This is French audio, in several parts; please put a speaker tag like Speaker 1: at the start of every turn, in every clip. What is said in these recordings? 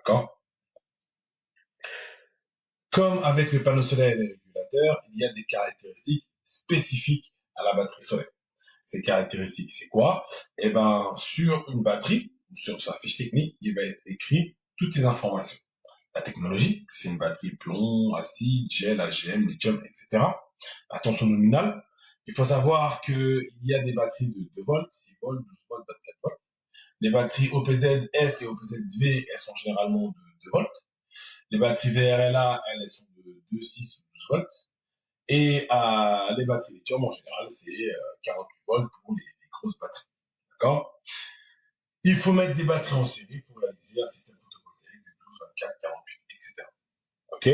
Speaker 1: D'accord? Comme avec les panneaux solaires et les régulateurs, il y a des caractéristiques spécifiques à la batterie solaire. Ces caractéristiques, c'est quoi? Eh ben, sur une batterie, sur sa fiche technique, il va être écrit toutes ces informations. La technologie, c'est une batterie plomb, acide, gel, AGM, lithium, etc. La tension nominale, il faut savoir qu'il y a des batteries de 2 volts, 6 volts, 12 volts, 24 volts. Les batteries OPZ S et OPZ-V, elles sont généralement de 2 volts. Les batteries VRLA, elles sont de 2, 6 ou 12 volts. Et les batteries lithium, en général, c'est 48 volts pour les grosses batteries. D'accord? Il faut mettre des batteries en série pour réaliser un système photovoltaïque de 12, 24, 48, etc. OK?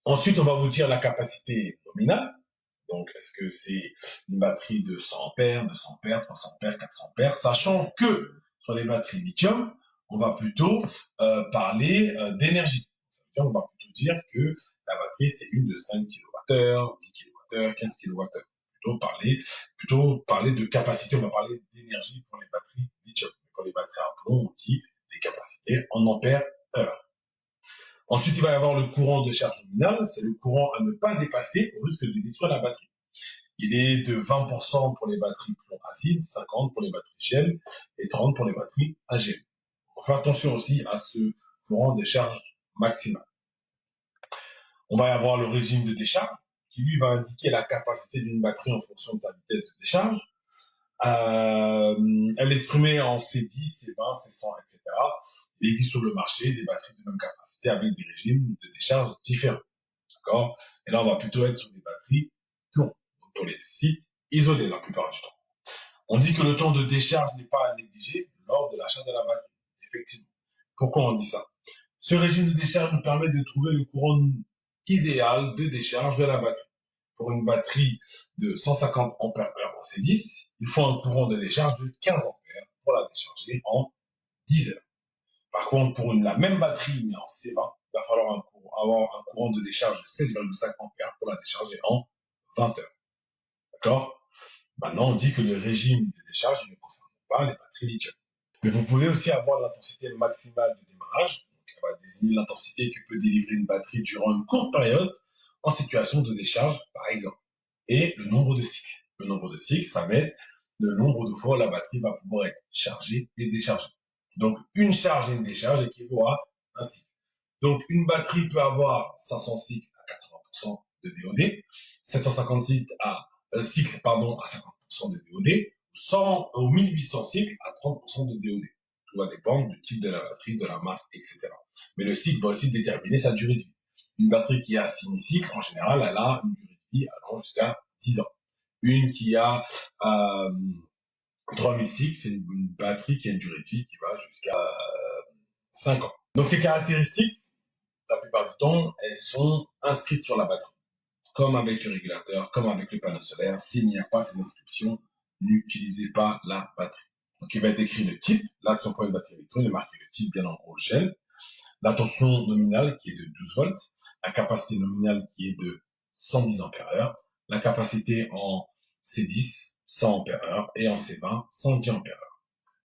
Speaker 1: Ensuite, on va vous dire la capacité nominale. Donc, est-ce que c'est une batterie de 100 ampères, 200 ampères, 300 ampères, 400 ampères, sachant que sur les batteries lithium, on va plutôt parler d'énergie. Ça veut dire, on va plutôt dire que la batterie, c'est une de 5 kWh, 10 kWh, 15 kWh. Plutôt parler de capacité, on va parler d'énergie pour les batteries lithium. Pour les batteries à plomb, on dit des capacités en ampères heure. Ensuite, il va y avoir le courant de charge nominale, c'est le courant à ne pas dépasser au risque de détruire la batterie. Il est de 20% pour les batteries plomb acide, 50% pour les batteries gel et 30% pour les batteries AGM. On fait attention aussi à ce courant de charge maximale. On va y avoir le régime de décharge qui lui va indiquer la capacité d'une batterie en fonction de sa vitesse de décharge. Elle est exprimée en C10, C20, C100, etc. Il existe sur le marché des batteries de même capacité avec des régimes de décharge différents. D'accord? Et là, on va plutôt être sur des batteries plomb, pour les sites isolés la plupart du temps. On dit que le temps de décharge n'est pas à négliger lors de l'achat de la batterie. Effectivement. Pourquoi on dit ça? Ce régime de décharge nous permet de trouver le courant idéal de décharge de la batterie. Pour une batterie de 150 ampères heure en C10, il faut un courant de décharge de 15 ampères pour la décharger en 10 heures. Par contre, pour la même batterie, mais en C20, il va falloir avoir un courant de décharge de 7,5 ampères pour la décharger en 20 heures. D'accord? Maintenant, on dit que le régime de décharge ne concerne pas les batteries lithium. Mais vous pouvez aussi avoir l'intensité maximale de démarrage. Donc, elle va désigner l'intensité que peut délivrer une batterie durant une courte période en situation de décharge, par exemple. Et le nombre de cycles. Le nombre de cycles, ça va être le nombre de fois où la batterie va pouvoir être chargée et déchargée. Donc, une charge et une décharge équivaut à un cycle. Donc, une batterie peut avoir 500 cycles à 80% de DOD, 750 cycles à 50% de DOD, 100 ou 1800 cycles à 30% de DOD. Tout va dépendre du type de la batterie, de la marque, etc. Mais le cycle va aussi déterminer sa durée de vie. Une batterie qui a 6000 cycles, en général, elle a une durée de vie allant jusqu'à 10 ans. Une qui a 3000 cycles, c'est une batterie qui a une durée de vie qui va jusqu'à 5 ans. Donc ces caractéristiques, la plupart du temps, elles sont inscrites sur la batterie. Comme avec le régulateur, comme avec le panneau solaire, s'il n'y a pas ces inscriptions, n'utilisez pas la batterie. Donc il va être écrit le type, là si on prend une batterie électronique, il est marqué le type bien en gros gel, la tension nominale qui est de 12 volts, la capacité nominale qui est de 110 ampères heure, la capacité en C10 100 ampères heure et en C20 110 ampères heure.